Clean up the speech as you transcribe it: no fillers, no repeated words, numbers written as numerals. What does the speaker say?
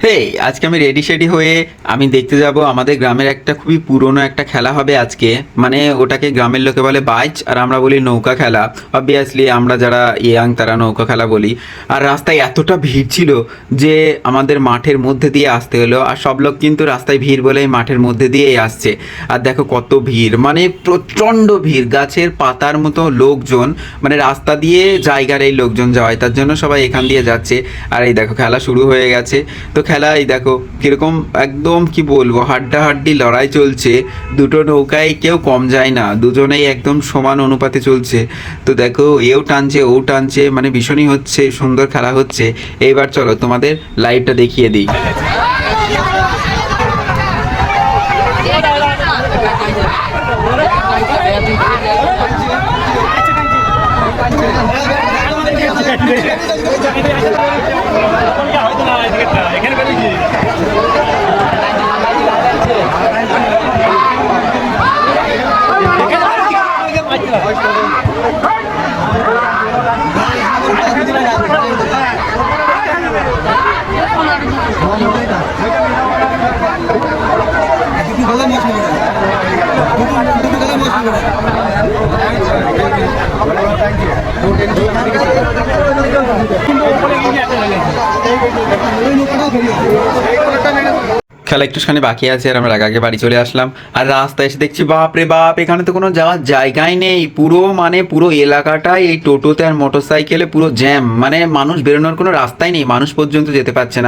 হে, আজকে আমি রেডি সেডি হয়ে আমি দেখতে যাব আমাদের গ্রামের একটা খুবই পুরনো একটা খেলা হবে আজকে। মানে ওটাকে গ্রামের লোকে বলে বাইচ আর আমরা বলি নৌকা খেলা। অবভিয়াসলি আমরা যারা ইয়াং তারা নৌকা খেলা বলি। আর রাস্তায় এতটা ভিড় ছিল যে আমাদের মাঠের মধ্যে দিয়ে আসতে হলো, আর সব লোক কিন্তু রাস্তায় ভিড় বলেই মাঠের মধ্যে দিয়েই আসছে। আর দেখো কত ভিড়, মানে প্রচণ্ড ভিড়, গাছের পাতার মতো লোকজন, মানে রাস্তা দিয়ে জায়গার এই লোকজন যাওয়ায় তার জন্য সবাই এখান দিয়ে যাচ্ছে। আর এই দেখো খেলা শুরু হয়ে গেছে। তো খেলা এই দেখো কিরকম, একদম কি বলবো, হাড্ডাহাড্ডি লড়াই চলছে। দুটো নৌকায় কেউ কম যায় না, দুজনেই একদম সমান অনুপাতে চলছে। তো দেখো এও টানছে ও টানছে, মানে ভীষণই হচ্ছে, সুন্দর খেলা হচ্ছে। এইবার চলো তোমাদের লাইভটা দেখিয়ে দিই। খেলা একটুখানি বাকি আছে আর আমরা আগে বাড়ি চলে আসলাম। আর রাস্তায় এসে দেখছি বাপ রে বাপ, এখানে তো কোনো যাওয়ার জায়গাই নেই। পুরো মানে পুরো এলাকাটাই এই টোটোতে আর মোটর সাইকেলে পুরো জ্যাম, মানে মানুষ বেরোনোর কোনো রাস্তাই নেই, মানুষ পর্যন্ত যেতে পারছে না।